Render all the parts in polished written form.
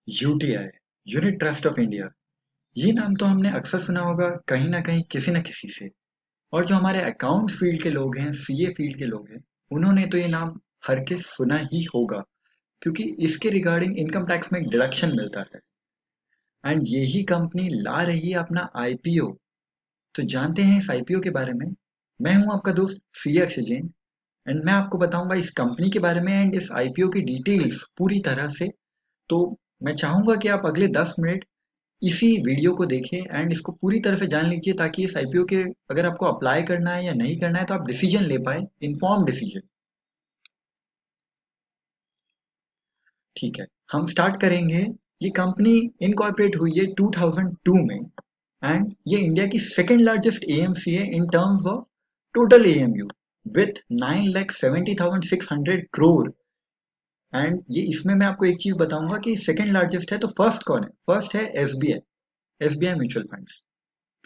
UTI, unit trust of India. ये नाम तो हमने अक्सर सुना होगा कहीं ना कहीं किसी न किसी से। और जो हमारे अकाउंट्स फील्ड के लोग हैं, सीए फील्ड के लोग हैं, उन्होंने तो ये नाम हर के सुना ही होगा, क्योंकि इसके रिगार्डिंग इनकम टैक्स में एक डिडक्शन मिलता है। एंड यही कंपनी ला रही है अपना आईपीओ। तो जानते हैं इस आईपीओ के बारे में। मैं हूं आपका दोस्त सीए अक्षय जैन, एंड मैं आपको बताऊंगा इस कंपनी के बारे में एंड इस आईपीओ की डिटेल्स पूरी तरह से। तो मैं चाहूंगा कि आप अगले 10 मिनट इसी वीडियो को देखें एंड इसको पूरी तरह से जान लीजिए, ताकि इस आईपीओ के अगर आपको अप्लाई करना है या नहीं करना है तो आप डिसीजन ले पाए, इन्फॉर्म डिसीजन। ठीक है, हम स्टार्ट करेंगे। ये कंपनी इनकॉर्पोरेट हुई है 2002 में एंड ये इंडिया की सेकेंड लार्जेस्ट एएमसी है in terms of total AMU with 9,70,600 crore. And ये इसमें मैं आपको एक चीज बताऊंगा कि सेकेंड लार्जेस्ट है तो फर्स्ट कौन है। फर्स्ट है एसबीआई, एसबीआई म्यूचुअल फंड्स।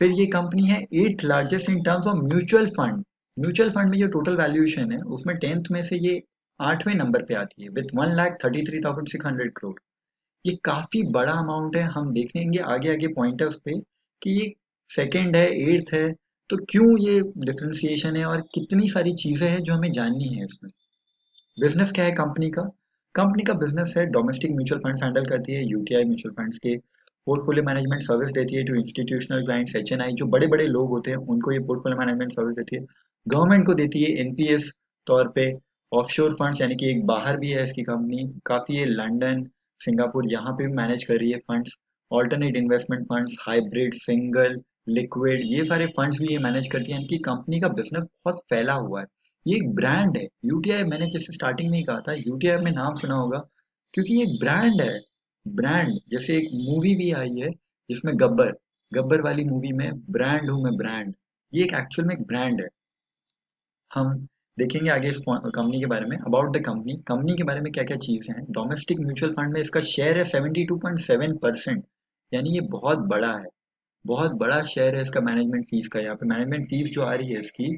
फिर ये कंपनी है eighth largest in terms of mutual fund. Mutual fund में जो टोटल वैल्यूएशन है उसमें टेंथ में से ये आठवें नंबर पे आती है विथ 1,33,600 करोड़। ये काफी बड़ा अमाउंट है। हम देखेंगे आगे आगे पॉइंटर्स पे कि ये सेकंड है, एट्थ है, तो क्यों ये डिफरेंशिएशन है और कितनी सारी चीजें हैं जो हमें जाननी है इसमें। बिजनेस क्या है कंपनी का। कंपनी का बिजनेस है डोमेस्टिक म्यूचुअल फंड्स हैंडल करती है, यूटीआई म्यूचुअल फंड्स के पोर्टफोलियो मैनेजमेंट सर्विस देती है टू इंस्टीट्यूशनल क्लाइंट्स, एचएनआई जो बड़े बड़े लोग होते हैं उनको ये पोर्टफोलियो मैनेजमेंट सर्विस देती है। गवर्नमेंट को देती है एनपीएस तौर पे। ऑफशोर फंड्स यानी कि एक बाहर भी है इसकी कंपनी, काफी है लंदन, सिंगापुर, यहाँ पे भी मैनेज कर रही है funds. Alternate investment funds, hybrid, single, liquid, ये सारे फंड्स भी ये मैनेज करती है। इनकी कंपनी का बिजनेस बहुत फैला हुआ है। ये एक ब्रांड है यूटीआई। मैंने जैसे स्टार्टिंग में ही कहा था यूटीआई में नाम सुना होगा, क्योंकि ये एक ब्रांड है। ब्रांड जैसे एक मूवी भी आई है जिसमें गब्बर, गब्बर वाली मूवी में ब्रांड हूं मैं ब्रांड, ये एक एक्चुअल में एक ब्रांड है। हम देखेंगे आगे इस कंपनी के बारे में। अबाउट द कंपनी, कंपनी के बारे में क्या क्या चीजें हैं। डोमेस्टिक म्यूचुअल फंड में इसका शेयर है 72.7%, यानी ये बहुत बड़ा है। बहुत बड़ा शेयर है इसका मैनेजमेंट फीस का। यहाँ पे मैनेजमेंट फीस जो आ रही है इसकी,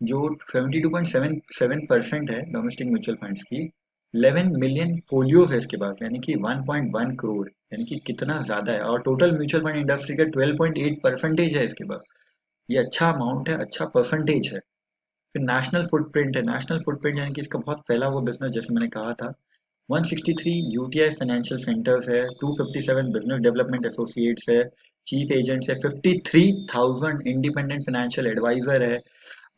जो 72.77% है डोमेस्टिक म्यूचुअल फंड्स की। 11 मिलियन फोलियोज है इसके पास, यानी कि 1.1 करोड़, यानी कि कितना ज्यादा है। और टोटल म्यूचुअल फंड इंडस्ट्री का 12.8% है इसके पास। ये अच्छा अमाउंट है, अच्छा परसेंटेज है। फिर नेशनल फुटप्रिंट है। नेशनल फुटप्रिंट यानी कि इसका बहुत फैला हुआ बिजनेस, जैसे मैंने कहा था। 163 यूटीआई फाइनेंशियल सेंटर्स है, 257 बिजनेस डेवलपमेंट एसोसिएट्स है, चीफ एजेंट्स है, 53,000 इंडिपेंडेंट फाइनेंशियल एडवाइजर है,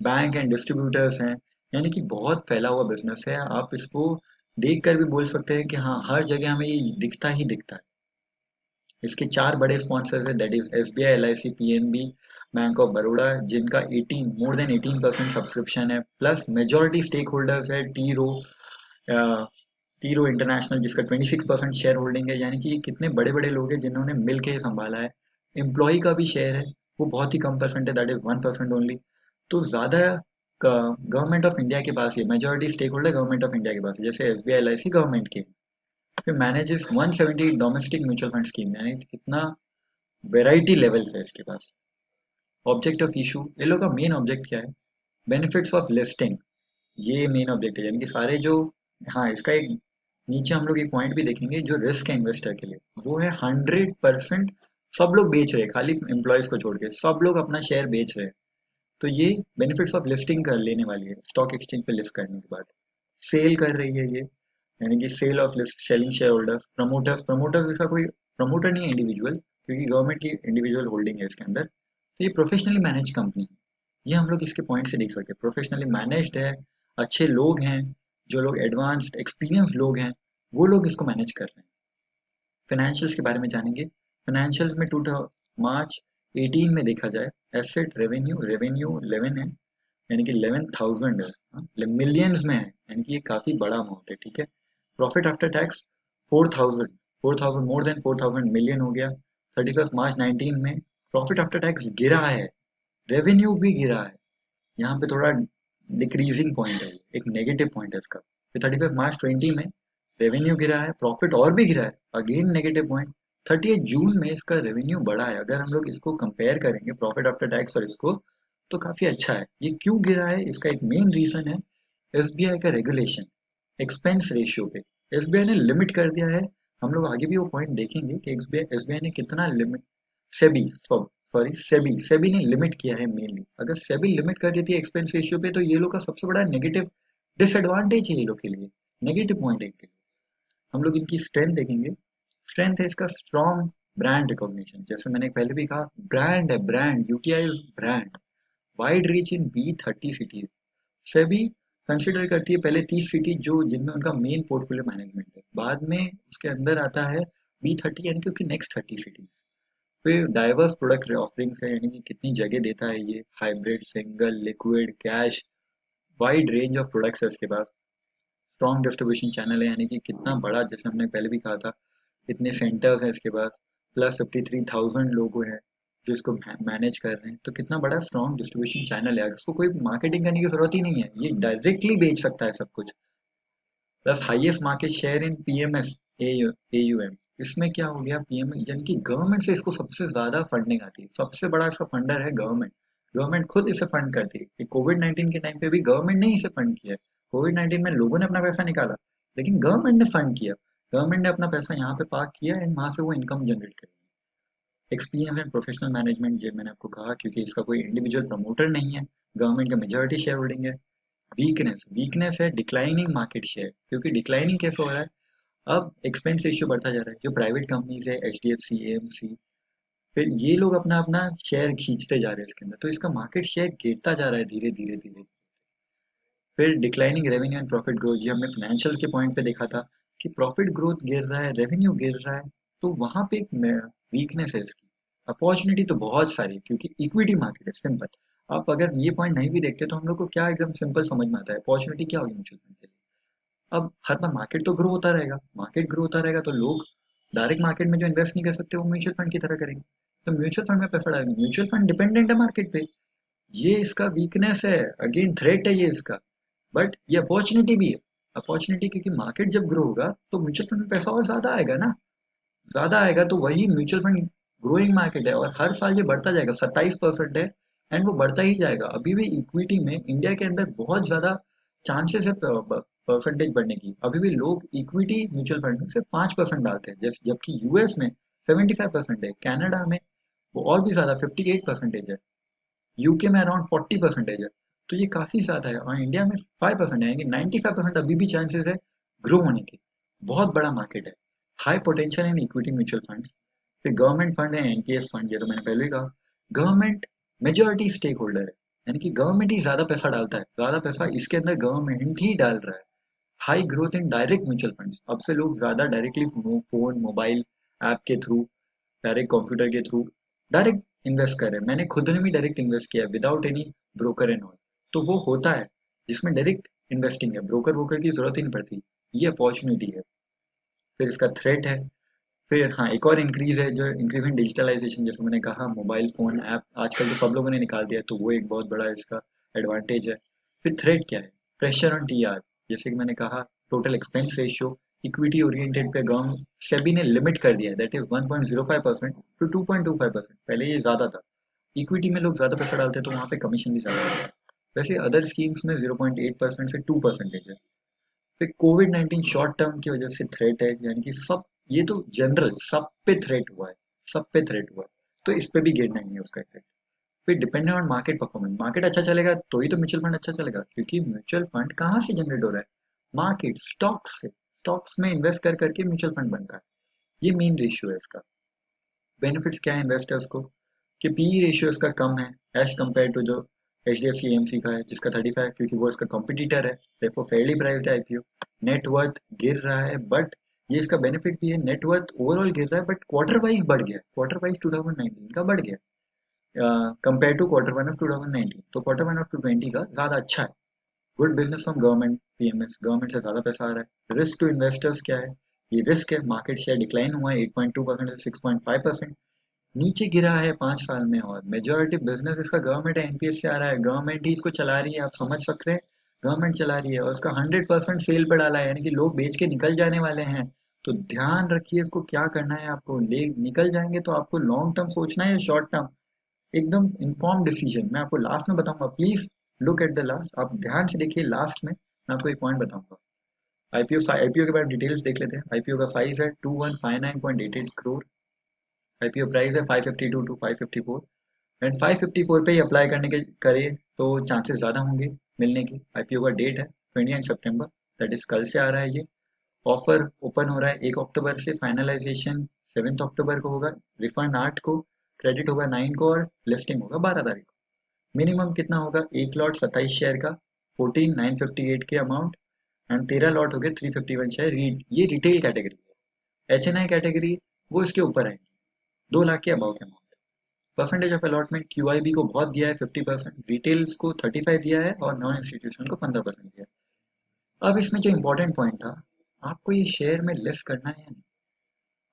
बैंक एंड डिस्ट्रीब्यूटर्स हैं। यानी कि बहुत फैला हुआ बिजनेस है। आप इसको देख कर भी बोल सकते हैं कि हाँ, हर जगह हमें ये दिखता ही दिखता है। इसके चार बड़े स्पॉन्सर्स है, that is SBI, LIC, PNB, bank of Baroda, जिनका 18 मोर देन 18% सब्सक्रिप्शन है। प्लस मेजोरिटी स्टेक होल्डर्स है टीरो इंटरनेशनल, जिसका 26% शेयर होल्डिंग है। यानी कि ये कितने बड़े बड़े लोग हैं जिन्होंने मिल के संभाला है। एम्प्लॉय का भी शेयर है, वो बहुत ही कम परसेंट है, दैट इज 1% ओनली। तो ज्यादा गवर्नमेंट ऑफ इंडिया के पास ये majority stakeholder government of India के पास है, जैसे एसबीआई, एलआईसी गवर्नमेंट के। फिर manages 170 domestic mutual fund scheme, यानी कि कितना वेराइटी लेवल्स है इसके पास। ऑब्जेक्ट ऑफ इशू, ये लोग का मेन ऑब्जेक्ट क्या है। बेनिफिट्स ऑफ लिस्टिंग, ये मेन ऑब्जेक्ट है। यानी कि सारे जो, हाँ, इसका एक नीचे हम लोग एक पॉइंट भी देखेंगे जो रिस्क है इन्वेस्टर के लिए, वो है 100%। सब लोग बेच रहे हैं, खाली एम्प्लॉयज को छोड़ के सब लोग अपना शेयर बेच रहे हैं। तो ये बेनिफिट्स ऑफ लिस्टिंग कर लेने वाली है स्टॉक एक्सचेंज पे लिस्ट करने के बाद। सेल कर रही है ये, यानी कि sale of list, selling shareholders. Promoters, promoters इसका कोई प्रमोटर नहीं है इंडिविजुअल, क्योंकि गवर्नमेंट की इंडिविजुअल होल्डिंग है इसके अंदर। तो ये प्रोफेशनली मैनेज कंपनी है। ये हम लोग इसके पॉइंट से देख सकते हैं, प्रोफेशनली मैनेज्ड है। अच्छे लोग हैं, जो लोग एडवांस्ड एक्सपीरियंस लोग हैं, वो लोग इसको मैनेज कर रहे हैं। फाइनेंशियल्स के बारे में जानेंगे। फाइनेंशियल्स में टू मार्च 18 में देखा जाए, एसेट रेवेन्यू, रेवेन्यू 11 है, यानी कि 11,000 है, मिलियंस में है, यानी कि ये काफी बड़ा अमाउंट है। ठीक है। Profit after tax 4,000, 4,000 more than 4,000 million हो गया 31 मार्च 19 में। प्रॉफिट आफ्टर टैक्स गिरा है, रेवेन्यू भी गिरा है। यहाँ पे थोड़ा डिक्रीजिंग पॉइंट है, एक नेगेटिव पॉइंट है इसका। फिर 31 मार्च 20 में रेवेन्यू गिरा है, प्रॉफिट और भी गिरा है, अगेन नेगेटिव पॉइंट। 30 जून में इसका रेवेन्यू बढ़ा है। अगर हम लोग इसको कंपेयर करेंगे प्रॉफिट आफ्टर टैक्स और इसको, तो काफी अच्छा है। ये क्यों गिरा है, इसका एक मेन रीजन है एसबीआई का रेगुलेशन, एक्सपेंस रेशियो पे। एसबीआई ने लिमिट कर दिया है हम लोग आगे भी वो पॉइंट देखेंगे कि एसबीआई ने कितना लिमिट, सेबी सॉरी सेबी ने लिमिट किया है मेनली। अगर सेबी लिमिट कर देती है एक्सपेंस रेशियो पे, तो ये लोग का सबसे बड़ा नेगेटिव डिसएडवांटेज है ये लोग के लिए, नेगेटिव पॉइंट है इनके लिए। हम लोग इनकी स्ट्रेंथ देखेंगे। स्ट्रेंथ है इसका स्ट्रॉन्ग ब्रांड रिकॉग्निशन, जैसे मैंने पहले भी कहा, ब्रांड है, brand, UTI brand, wide reach इन B30 सिटीज। सेबी कंसिडर करती है पहले 30 सिटी जो जिनमें उनका मेन पोर्टफोलियो मैनेजमेंट है, बाद में उसके अंदर आता है B30 यानी कि उसकी नेक्स्ट 30 सिटीज। फिर डाइवर्स प्रोडक्ट ऑफरिंग्स है, यानी कि कितनी जगह देता है ये, hybrid, single, liquid, cash, wide range of products है इसके पास। स्ट्रॉन्ग डिस्ट्रीब्यूशन चैनल है, यानी कि कितना बड़ा, जैसे हमने पहले भी कहा था, इतने सेंटर्स हैं इसके पास, प्लस 53,000 लोग हैं जो इसको मैनेज कर रहे हैं, तो कितना बड़ा स्ट्रॉन्ग डिस्ट्रीब्यूशन चैनल है, इसको कोई मार्केटिंग करने की जरूरत ही नहीं है, ये डायरेक्टली बेच सकता है सब कुछ। Plus highest market share in PMS AUM. इसमें क्या हो गया, पीएम यानी कि गवर्नमेंट से इसको सबसे ज्यादा फंडिंग आती है, सबसे बड़ा इसका फंडर है गवर्नमेंट। गवर्नमेंट खुद इसे फंड करती है, कोविड 19 के टाइम पे भी गवर्नमेंट ने इसे फंड किया है। कोविड 19 में लोगों ने अपना पैसा निकाला, लेकिन गवर्नमेंट ने फंड किया। गवर्नमेंट ने अपना पैसा यहाँ पे पार्क किया एंड वहां से वो इनकम जनरेट करी। एक्सपीरियंस एंड प्रोफेशनल मैनेजमेंट, जो मैंने आपको कहा, क्योंकि इसका कोई इंडिविजुअल प्रमोटर नहीं है, गवर्नमेंट का मेजोरिटी शेयर होल्डिंग है। वीकनेस, वीकनेस है डिक्लाइनिंग मार्केट शेयर, क्योंकि डिक्लाइनिंग कैसे हो रहा है, अब एक्सपेंस रेशियो बढ़ता जा रहा है, जो प्राइवेट कंपनीज है, HDFC, AMC, फिर ये लोग अपना अपना शेयर खींचते जा रहे हैं इसके अंदर, तो इसका मार्केट शेयर गिरता जा रहा है धीरे धीरे धीरे। फिर declining revenue and profit growth, ये हमने फाइनेंशियल के पॉइंट पे देखा था कि प्रॉफिट ग्रोथ गिर रहा है, रेवेन्यू गिर रहा है, तो वहां पे एक वीकनेस है इसकी। अपॉर्चुनिटी तो बहुत सारी, क्योंकि इक्विटी मार्केट है, सिंपल। आप अगर ये पॉइंट नहीं भी देखते तो हम लोग को क्या एकदम सिंपल समझ में आता है, अपॉर्चुनिटी क्या होगी म्यूचुअल फंड के लिए। अब हर बार मार्केट तो ग्रो होता रहेगा, मार्केट ग्रो होता रहेगा, तो लोग डायरेक्ट मार्केट में जो इन्वेस्ट नहीं कर सकते वो म्यूचुअल फंड की तरह करेंगे, तो म्यूचुअल फंड में पैसा डालेंगे। म्यूचुअल फंड डिपेंडेंट है मार्केट पे, ये इसका वीकनेस है, अगेन थ्रेट है ये इसका। बट ये अपॉर्चुनिटी भी है, अपॉर्चुनिटी, क्योंकि मार्केट जब ग्रो होगा तो म्यूचुअल फंड में पैसा और ज्यादा आएगा ना, ज्यादा आएगा, तो वही म्यूचुअल फंड ग्रोइंग मार्केट है और हर साल ये बढ़ता जाएगा, 27% है, एंड वो बढ़ता ही जाएगा। अभी भी इक्विटी में इंडिया के अंदर बहुत ज्यादा चांसेस है परसेंटेज बढ़ने की, अभी भी लोग इक्विटी म्यूचुअल फंड में सिर्फ 5% डालते हैं, जैसे जबकि यूएस में 75% है, कनाडा में वो और भी ज्यादा 58% है, यूके में अराउंड 40% है। तो ये काफी ज्यादा है, और इंडिया में 5% है, यानी 95% अभी भी चांसेस है ग्रो होने के। बहुत बड़ा मार्केट है, high potential in equity mutual funds. फिर गवर्नमेंट फंड है, एनपीएस फंड, ये तो मैंने पहले ही कहा। गवर्नमेंट मेजोरिटी स्टेक होल्डर है, यानी कि गवर्नमेंट ही ज्यादा पैसा डालता है, ज्यादा पैसा इसके अंदर गवर्नमेंट ही डाल रहा है। High growth in direct mutual funds, अब से लोग ज्यादा डायरेक्टली फोन, मोबाइल ऐप के थ्रू, डायरेक्ट कंप्यूटर के थ्रू डायरेक्ट इन्वेस्ट कर रहे हैं। मैंने खुद ने भी डायरेक्ट इन्वेस्ट किया without any broker and all, तो वो होता है जिसमें डायरेक्ट इन्वेस्टिंग है, ब्रोकर वोकर की जरूरत ही नहीं पड़ती। ये अपॉर्चुनिटी है। फिर इसका थ्रेट है। फिर हाँ, एक और इंक्रीज है, जो इंक्रीज इन डिजिटलाइजेशन, जैसे मैंने कहा, मोबाइल फोन ऐप आजकल तो सब लोगों ने निकाल दिया है, तो वो एक बहुत बड़ा इसका एडवांटेज है। फिर थ्रेट क्या है, प्रेशर ऑन टीआर, जैसे कि मैंने कहा, total expense ratio equity oriented पे गवर्नमेंट सेबी ने लिमिट कर दिया है, दैट इज 1.05% टू 2.25%। पहले ये ज्यादा था, इक्विटी में लोग ज्यादा पैसा डालते हैं तो वहाँ पे कमीशन भी ज्यादा होता है। वैसे अदर स्कीम्स में 0.8% से 2% है। फिर कोविड 19 शॉर्ट टर्म की वजह से थ्रेट है, यानी कि सब, ये तो जनरल सब पे थ्रेट हुआ है, सब पे थ्रेट हुआ है, तो इस पे भी गिरना ही है उसका इफेक्ट। फिर dependent on market performance, market अच्छा चलेगा तो ही तो म्यूचुअल फंड अच्छा चलेगा, क्योंकि म्यूचुअल फंड कहाँ से जनरेट हो रहा है, मार्केट, स्टॉक्स से, स्टॉक्स में इन्वेस्ट कर करके म्यूचुअल फंड बनता है। ये मेन रेशियो है इसका। बेनिफिट्स क्या है इन्वेस्टर्स को, कि पीई रेशियो इसका कम है एज कम्पेयर टू जो HDFC AMC का है, जिसका 35, क्योंकि वो इसका कॉम्पिटिटर है, देखो Fairlie priced IPO. Net worth गिर रहा है, बट ये इसका बेनिफिट भी है, नेट वर्थ ओवरऑल गिर रहा है बट क्वार्टर वाइज बढ़ गया, क्वार्टर वाइज 2019 का बढ़ गया कंपेयर टू Q1 ऑफ 2019, तो Q1 ऑफ 2020 का ज्यादा अच्छा है। Good business from government, PMS, government से ज्यादा पैसा आ रहा है। रिस्क टू इन्वेस्टर्स क्या है, ये रिस्क है, मार्केट शेयर डिक्लाइन हुआ है 8.2% से 6.5%, नीचे गिरा है 5 साल में, और मेजोरिटी बिजनेस इसका गवर्नमेंट एनपीएस से आ रहा है, गवर्नमेंट ही इसको चला रही है, आप समझ सकते हैं, गवर्नमेंट चला रही है, और इसका 100% सेल पे डाला है, यानी कि लोग बेच के निकल जाने वाले हैं। तो ध्यान रखिए इसको, क्या करना है आपको, ले निकल जाएंगे तो आपको लॉन्ग टर्म सोचना है या शॉर्ट टर्म, एकदम इन्फॉर्म डिसीजन। मैं आपको लास्ट में बताऊंगा, please look at the last, आप ध्यान से देखिए, लास्ट में मैं आपको एक पॉइंट बताऊंगा। आईपीओ के बाद डिटेल्स देख लेते हैं। आईपीओ का साइज है 2159.88 करोड़। आईपीओ प्राइस है 552 टू 554, एंड 554 पे ही अप्लाई करने के करे तो चांसेस ज़्यादा होंगे मिलने की। आईपीओ का डेट है 29 सितंबर, दैट इज कल से आ रहा है ये। ऑफर ओपन हो रहा है 1 अक्टूबर से, फाइनलाइजेशन 7 अक्टूबर को होगा, रिफंड 8 को, क्रेडिट होगा 9 को, और लिस्टिंग होगा 12 तारीख को। मिनिमम कितना होगा, एक लॉट 27 शेयर का 14958 के अमाउंट, एंड 13 लॉट हो गए 351 शेयर। ये रिटेल कैटेगरी है। एचएनआई कैटेगरी वो इसके ऊपर है, 2 लाख के अबाउ के amount. Percentage of allotment QIB को बहुत दिया है 50%, रिटेल्स को 35 दिया है, और नॉन इंस्टीट्यूशन को 15% दिया है। अब इसमें जो इंपॉर्टेंट पॉइंट था, आपको ये शेयर में लिस्ट करना है या नहीं,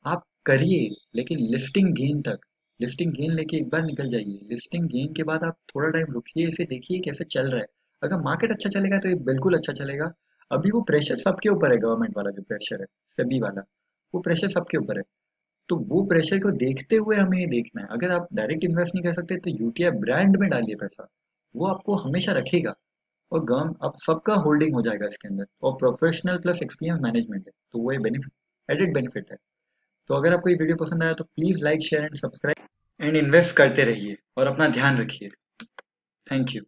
आप करिए, लेकिन लिस्टिंग गेन तक, लिस्टिंग गेन लेके एक बार निकल जाइए। लिस्टिंग गेन के बाद आप थोड़ा टाइम रुकिए, इसे देखिए कैसे चल रहा है। अगर मार्केट अच्छा चलेगा तो ये बिल्कुल अच्छा चलेगा। अभी वो प्रेशर सबके ऊपर है, गवर्नमेंट वाला जो प्रेशर है, सेबी वाला, वो प्रेशर सबके ऊपर है। तो वो प्रेशर को देखते हुए हमें ये देखना है। अगर आप डायरेक्ट इन्वेस्ट नहीं कर सकते तो यूटीआई ब्रांड में डालिए पैसा, वो आपको हमेशा रखेगा। और गवर्न अब सबका होल्डिंग हो जाएगा इसके अंदर, और प्रोफेशनल प्लस एक्सपीरियंस मैनेजमेंट है, तो वो ये बेनिफिट, एडेड बेनिफिट है। तो अगर आपको ये वीडियो पसंद आया तो please like share and subscribe, and invest करते रहिए और अपना ध्यान रखिए। Thank you.